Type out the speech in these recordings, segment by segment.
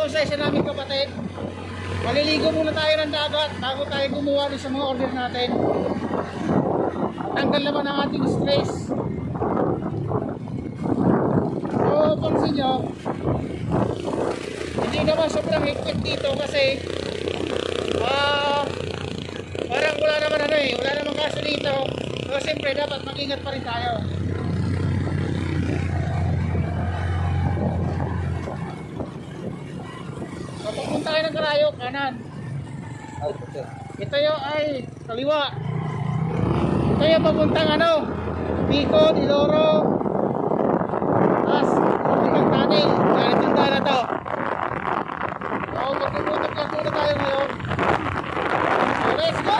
sa isa namin kapatid. Maliligo muna tayo ng dagat bago tayo gumawa sa mga order natin. Tanggal naman ang ating stress. So, pansin nyo, hindi naman sobrang higpit dito kasi parang wala naman wala naman kaso dito. So, siyempre dapat mag-ingat pa rin tayo. So, pagpunta tayo ng Karayo, kanan. Ito yung ay kaliwa. Ito yung papuntang Pico, Iloro, papuntang Tani. Ganit yung daan na to. So, magpupunta lang muna tayo ngayon. So, let's go!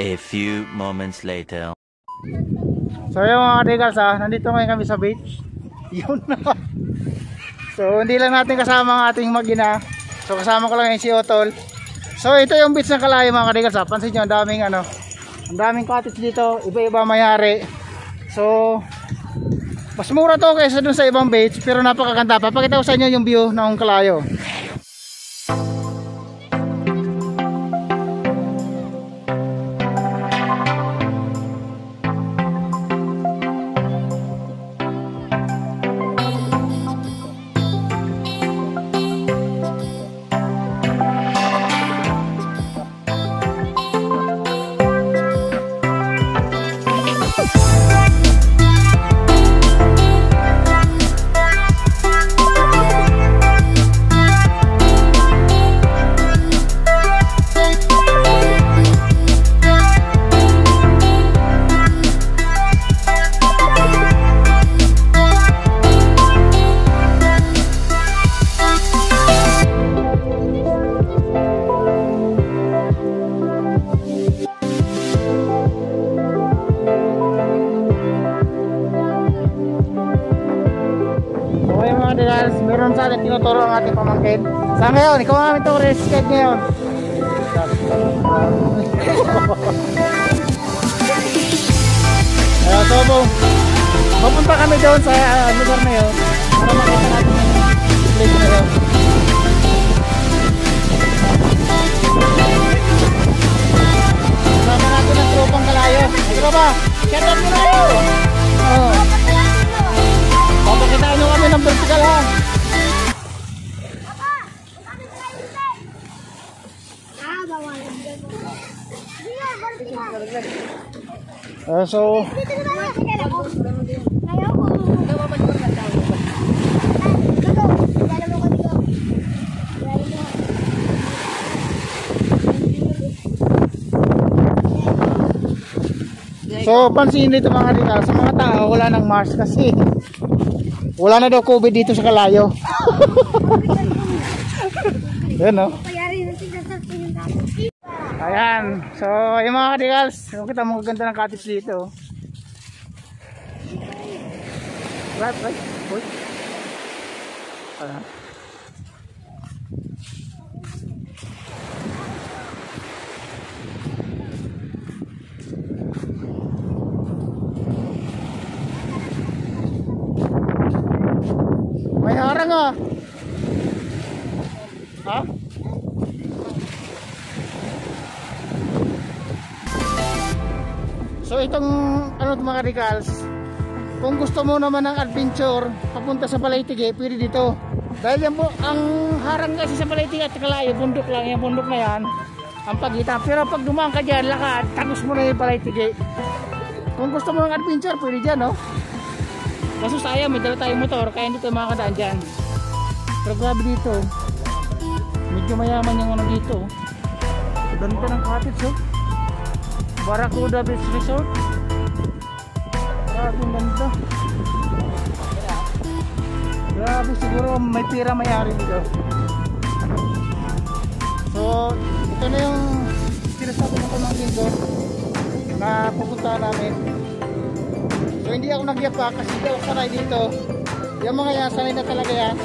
A few moments later. So yung mga digals nandito ngayon kami sa beach. Yun na. So hindi lang natin kasama ang ating mag-ina. So kasama ko lang yung si Otol. So ito yung beach ng Kalayo mga digals Pansin nyo ang daming cottage dito. Iba-iba mayari. So mas mura to kaysa dun sa ibang beach. Pero napakaganda. Papakita ko sa inyo yung view ng Kalayo. mga digals, meron sa atin tinuturo ang ating pamangkin. Sa ngayon, ikaw ang aming tourist guide ngayon. So pupunta kami doon sa lugar na yun para makita natin yung place na yun. Kasama natin ang tropang Kalayo. Tropa, shout out mo na kayo! Papakitaan nyo kami ng vertical ha. So pansin dito mga dito sa mga tao, wala nang mask kasi wala na daw COVID dito sa Kalayo. Yan no. Ayan, so yung mga kadigals, kita mo ganda ng cottage dito. Right. Uy. May harang ah. Ha? So itong ano mga radicals, kung gusto mo naman ng adventure papunta sa Balaitige, pwede dito. Dahil yan po, ang harang kasi sa Balaitige at Kalayo, bundok lang, yung bundok na yan ang pagitan. Pero pag dumaan ka dyan, lakad, tagos mo na yung Balaitige. Kung gusto mo ng adventure, pwede dyan, no? Kaso sayang, may dala tayong motor, kaya hindi tayo makakadaan dyan. Pero grabe dito, medyo mayaman yung ano dito. Ganda ng cottage, oh. Barracuda Beach Resort. Grabe ang ganda. Grabe, siguro may pira mayari dito. So ito na yung sinasabi ng pamangkin ko na pupunta namin. So hindi ako nagyap pa kasi hindi ako sanay dito. Yung mga yan, sanay na talaga yan.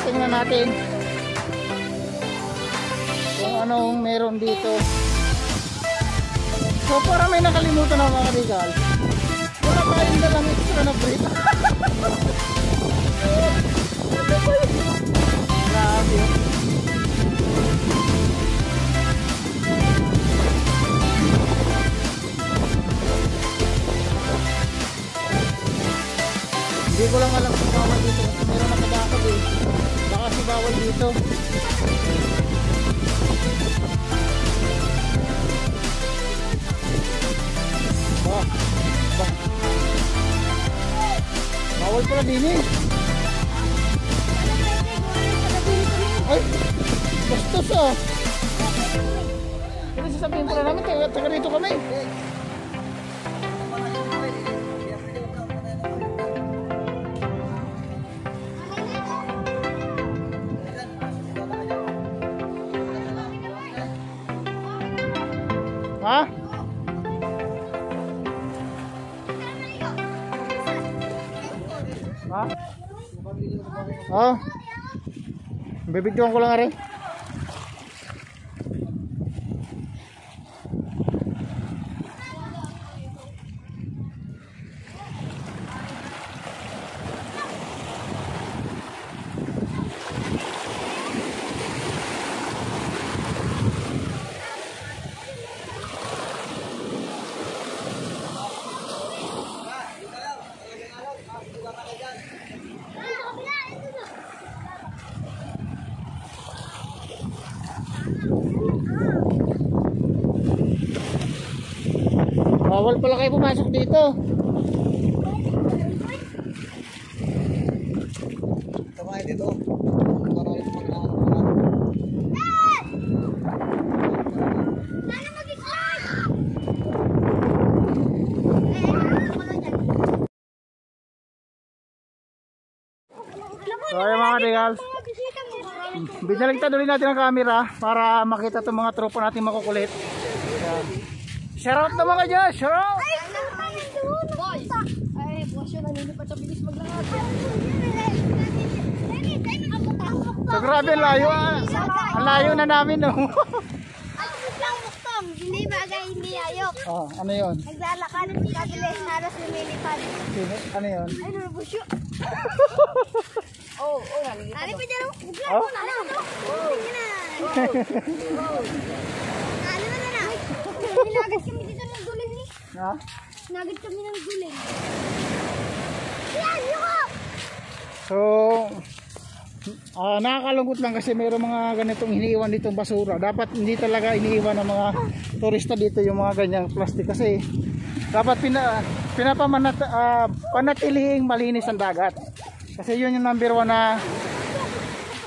Tingnan natin kung anong meron dito. So para may nakalimutan na mga kadigal, wala tayong dalang extra na break. Grabe. Hindi ko lang alam kung bawal dito kasi meron nakabakad eh. Baka si bawal dito. Bawal pala din eh. Ay, bastos ah. Kasi sasabihin pala namin, taga rito kami. Ha? Ha? Oh. Bibigyan ko lang rin. Bawal pala kayo pumasok dito. Tama dito. So ayun mga Adegals. Binaligtad ulit natin ang camera para makita itong mga tropa natin makukulit. Ayan. Shoutout naman ka dyan, shoutout! Ay, boss yun, naninipat sa bilis maglakad. So grabe, ang layo ah. Ang layo na namin, no? Hindi bagay, hindi ayok. Oh, ano yun? Naglalakad, kabilis na alas lumilipad. Ano yun? Ay, nalabos yun. Oh, nalilipad. Nalipad dyan, bugla Oh? mo na. Ano na. Nagad kami dito ng guling ni. Ha? Nagad kami ng guling. Yan, yuko! So, nakakalungkot lang kasi mayroong mga ganitong iniiwan ditong basura. Dapat hindi talaga iniiwan ng mga turista dito yung mga ganyang plastic kasi dapat panatilihing malinis ang dagat. Kasi yun yung number 1 na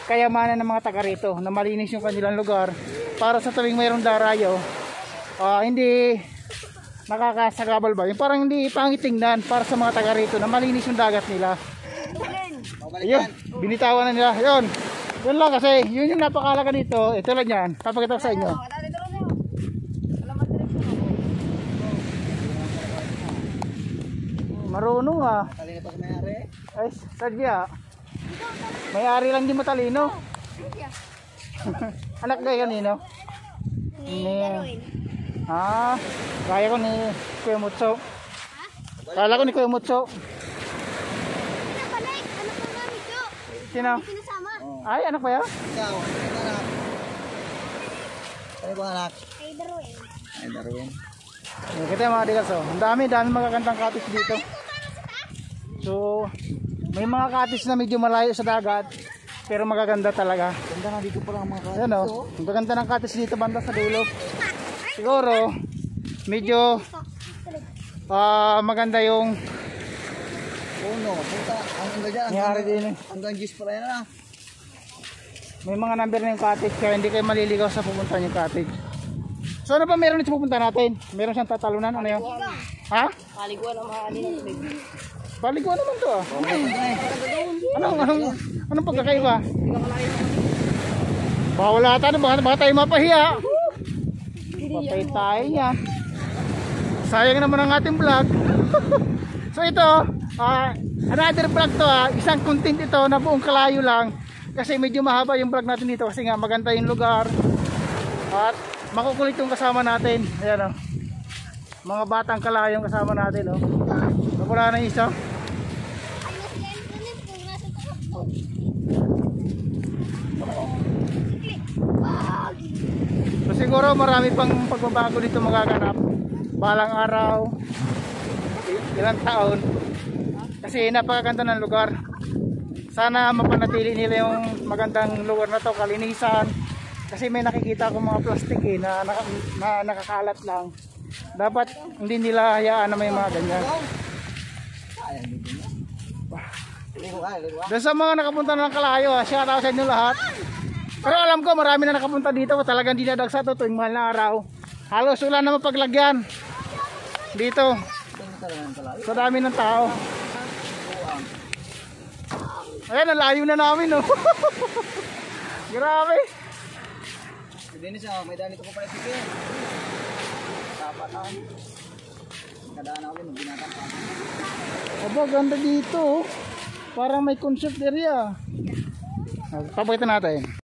kayamanan ng mga taga rito, na malinis yung kanilang lugar para sa tuwing mayroong darayo, hindi nakakasagabal ba? Yung parang hindi pangit tingnan para sa mga taga rito na malinis yung dagat nila. Ayun, binitawan na nila. Yun lang kasi, yun yung napakalaga dito. Ito lang yan, papakita ko sa inyo. Marunong ah. Talino pa sa may-ari. Ay, sadya. May-ari lang di matalino. Anak kayo kanino? Ni kaya ko ni Kuya Mutso. Kala ko ni Kuya Mutso. Pinabalik, anak ko nga nito. Sino? Pinasama. Ay, anak ba yan? Ikaw, ano anak? Ano ba anak? Ay, Darwin. Ay, Darwin. Kita mga digas oh. Ang dami magagandang cottage dito. So, may mga cottage na medyo malayo sa dagat, pero magaganda talaga. Ganda nga dito pala ang mga Ayan oh, ang gaganda ng cottage dito banda sa dulo. Siguro, medyo maganda yung puno. Punta, ang ganda dyan. nangyari din eh. Hanggang Diyos pala yan ah. May mga number na yung cottage kaya hindi kayo maliligaw sa pupunta yung cottage. So ano pa meron dito pupunta natin? Meron siyang tatalunan? Ano yun? Ha? Paliguan ang mga alin. Paliguan naman to ah. Anong pagkakaiba? Bawal ata na, baka tayo mapahiya. Patay tayo yan. Sayang naman ang ating vlog. So ito, another vlog to ah. Isang content ito na buong kalayo lang. Kasi medyo mahaba yung vlog natin dito kasi nga maganda yung lugar. At makukulit yung kasama natin. Ayan o. Mga batang kalayong kasama natin o. Wala na isa. So siguro marami pang pagbabago dito magaganap. Balang araw, ilang taon. Kasi napakaganda ng lugar. Sana mapanatili nila yung magandang lugar na to, kalinisan. Kasi may nakikita akong mga plastic na nakakalat lang. Dapat hindi nila hayaan na may mga ganyan. Doon sa mga nakapunta na ng kalayo, shout out sa inyo lahat. Pero alam ko marami na nakapunta dito, talagang dinadagsa to tuwing mahal na araw. Halos wala na mapaglagyan dito. Sa dami ng tao. Ayan, ang layo na namin no. Grabe. Dennis ah, may daan ito ko pala tikin. Tapatan. Kadaan ako nung binatang pa. Aba, ganda dito oh. Parang may concert area. Papakita natin.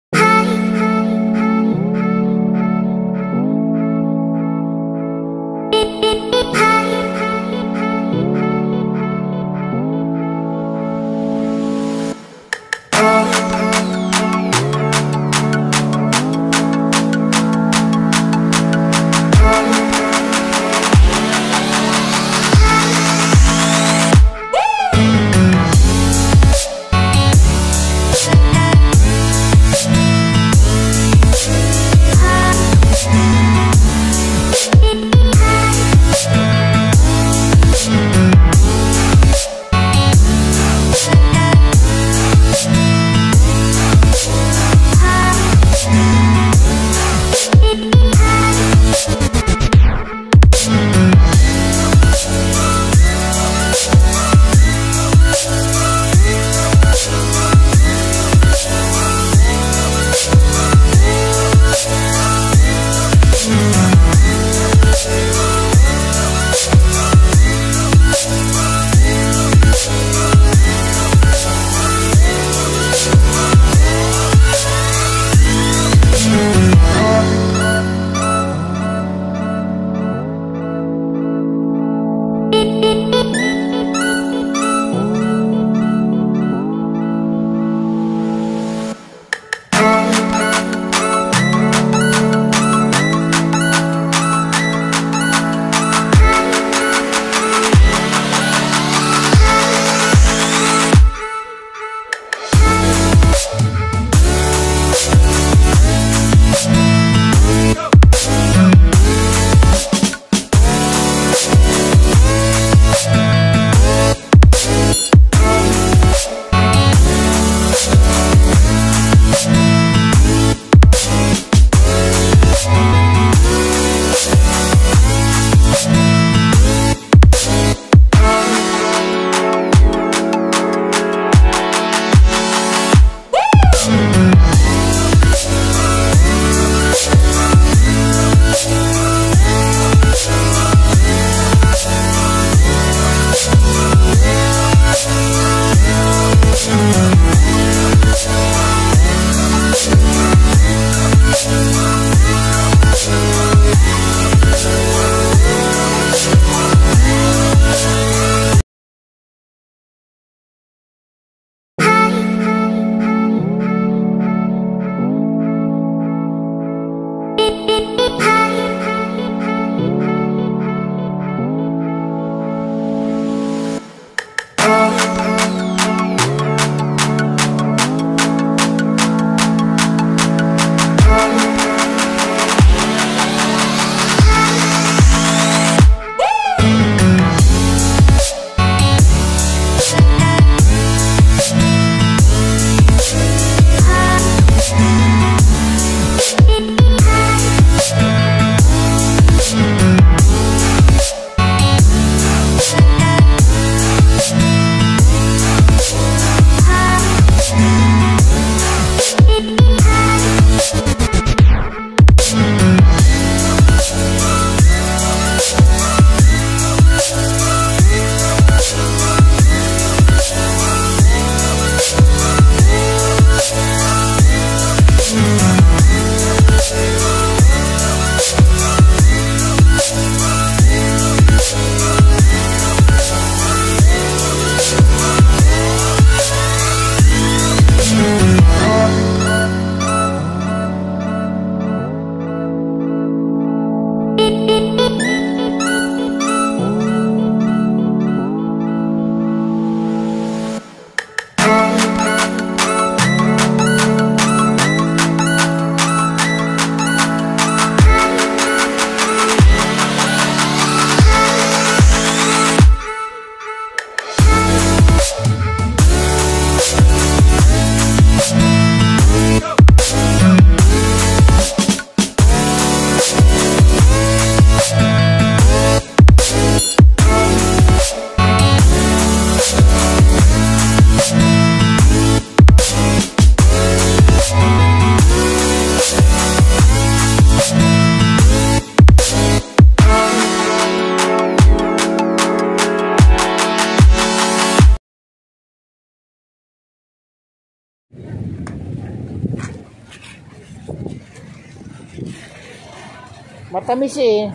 Matamis eh.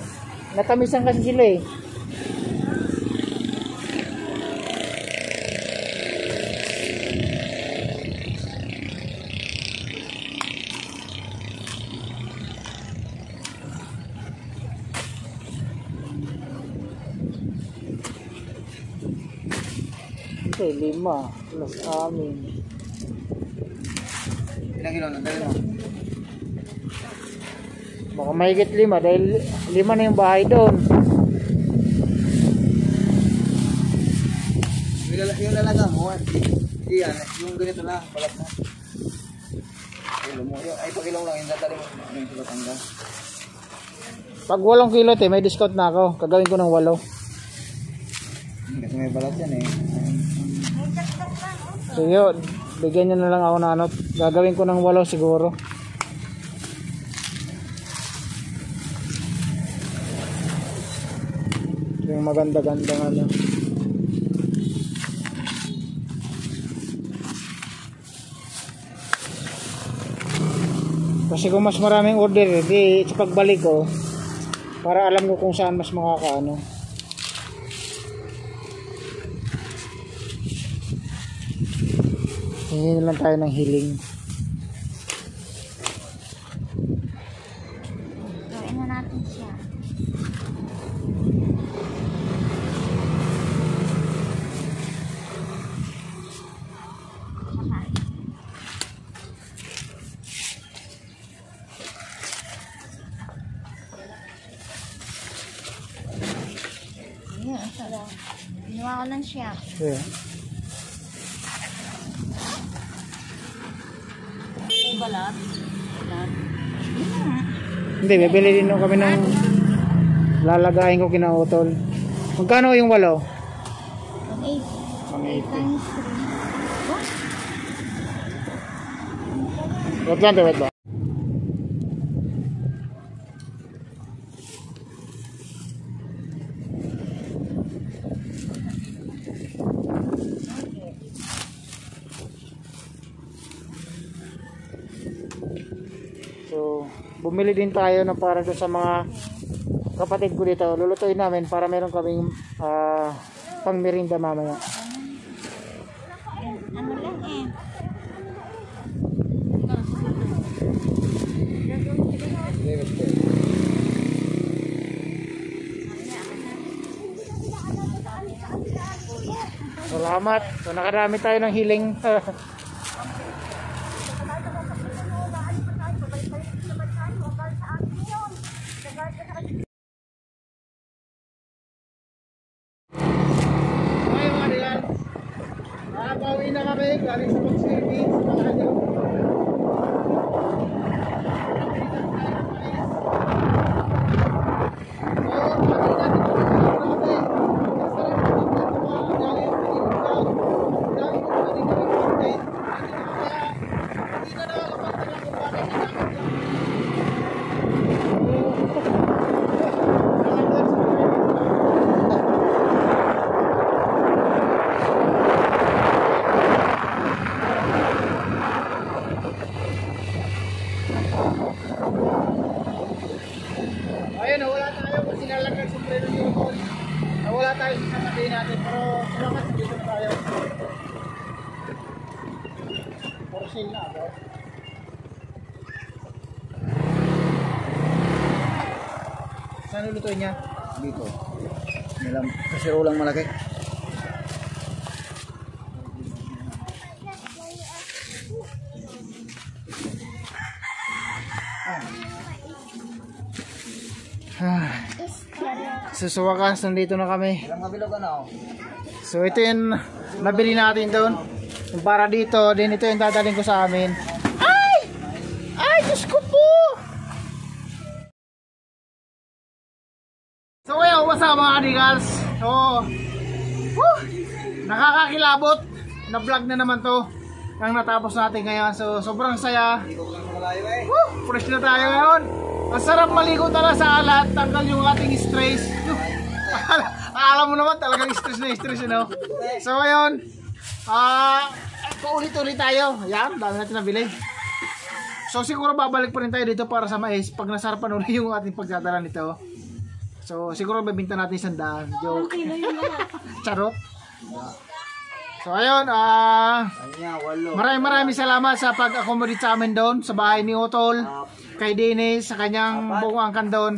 Natamisan kasi sila eh. Ito 5 plus amin. Ilang kilo nang dali mo? Baka mahigit 5 dahil 5 na yung bahay doon. Yung lalaga mo, hindi yan. Yung ganito na, balat na. Ay, pag-ilong lang, yung dadali mo. Yung sulat hanggang. Pag 8 kilo may discount na ako. Kagawin ko ng 8. Kasi may balat yan eh. So yun, bigyan nyo na lang ako na ano. Gagawin ko ng 8 siguro. Yung maganda-ganda ano. Kasi kung mas maraming order, di sa pagbalik ko, para alam ko kung saan mas makakaano. Hingi na lang tayo ng hiling. Gawin na natin siya. Ayan, sarap. Ginawa ko ng siya. Yeah. Balat. Hindi, bibili din kami ng lalagayin ko kinautol. Magkano yung 8? 8 180. times 3. Wait lang, wait lang. So, bumili din tayo ng para doon sa mga kapatid ko dito. Lulutuin namin para meron kaming pang merienda mamaya. Ano lang eh. Salamat. So, nakarami tayo ng hiling. Okay mga diyan. Nakapauwi na kami. Galing sa pag-service. Samahan nyo. Ayun, nawala tayo kasi nalagay sa preno ni Otol. Nawala tayo sa katabi natin, pero salamat dito na tayo. For sale na ako. Saan lulutuin niya? Dito. Kasiro lang malaki. So sa wakas, nandito na kami. Ilang mabilog ano? So ito yung nabili natin doon. Yung para dito, din ito yung dadaling ko sa amin. Ay! Ay, Diyos ko po! So ngayon, what's up mga kadigals? So, nakakakilabot na vlog na naman to ang natapos natin ngayon. So sobrang saya. Malayo eh. Fresh na tayo ngayon. Ang sarap maligo talaga sa alat. Tanggal yung ating stress. Alam mo naman talagang stress na stress, you know? So ngayon, paulit-ulit tayo. Ayan, dami natin nabili. So siguro babalik pa rin tayo dito para sa mais pag nasarapan ulit yung ating pagdadala nito. So siguro babinta natin 100. Joke. Charot. So ayun, Kanya, 8. maraming salamat sa pag-accommodate sa amin doon sa bahay ni Otol, kay Dennis, sa kanyang buong angkan doon.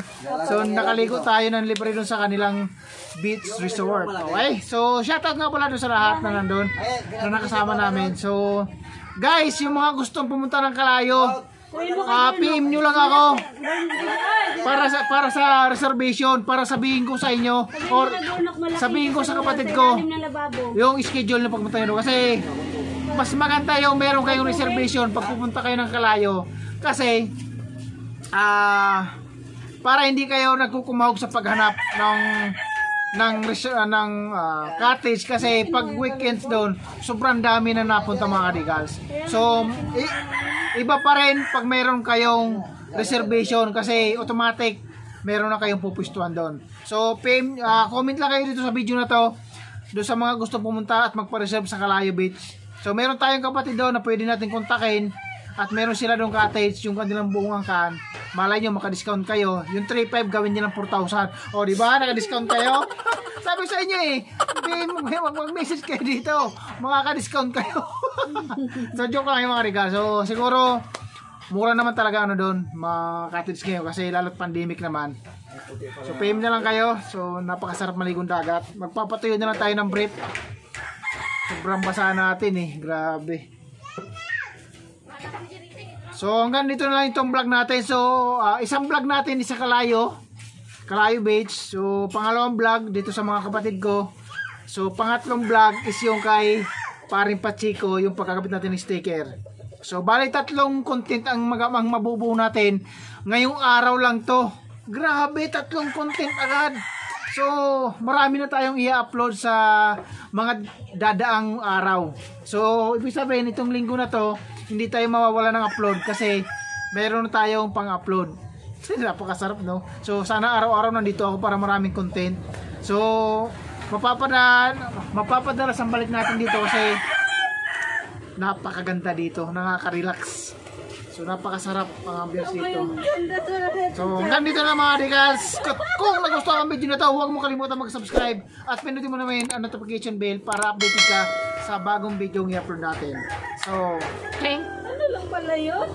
So nakaligo tayo ng libre doon sa kanilang beach resort. Okay, so shoutout nga pala doon sa lahat na nandun, na nakasama namin. So guys, yung mga gustong pumunta ng Kalayo, PM nyo lang ako para sa reservation, para sabihin ko sa inyo or sabihin ko sa kapatid ko yung schedule na pagpunta nyo, kasi mas maganda yung meron kayong reservation pag pupunta kayo ng Kalayo, kasi para hindi kayo nagkukumahog sa paghanap ng cottage, kasi pag weekends doon sobrang dami na napunta mga Kadigals. So iba pa rin pag meron kayong reservation, kasi automatic meron na kayong pupustuhan doon. So comment lang kayo dito sa video na to doon sa mga gusto pumunta at magpa-reserve sa Kalayo Beach. So meron tayong kapatid doon na pwede natin kontakin, at meron sila doon cottage, yung kanilang buong angkan. Malay nyo maka-discount kayo. Yung 3,500 gawin nyo ng 4,000. O diba, naka-discount kayo? Sabi sa inyo mag-message kayo dito, makaka-discount kayo. So joke lang yung mga regal. So siguro mura naman talaga doon, mga cottage kayo, kasi lalo't pandemic naman. So PM na lang kayo. So napakasarap maligong dagat. Magpapatuyo na lang tayo ng brief. Sobrang basa natin grabe. So hanggang dito na lang itong vlog natin. So isang vlog natin isa Kalayo Beach. So pangalawang vlog dito sa mga kapatid ko. So pangatlong vlog is yung kay Paring Pachiko, yung pagkakabit natin ng sticker. So bali 3 content ang mabubuo natin ngayong araw lang to. Grabe, 3 content agad. So marami na tayong i-upload sa mga dadaang araw. So ibig sabihin itong linggo na to hindi tayo mawawala ng upload, kasi meron na tayong pang-upload. Napakasarap, no? So sana araw-araw nandito ako para maraming content. So mapapadalas ang balik natin dito, kasi napakaganda dito, nakaka-relax. So napakasarap ang ambience dito. So hanggang dito na mga Digals. Kung nagustuhan ang video na to, huwag mo kalimutan mag-subscribe at pinutin mo naman ang notification bell para updated ka sa bagong video ng i-upload natin. So, Ano lang pala yun?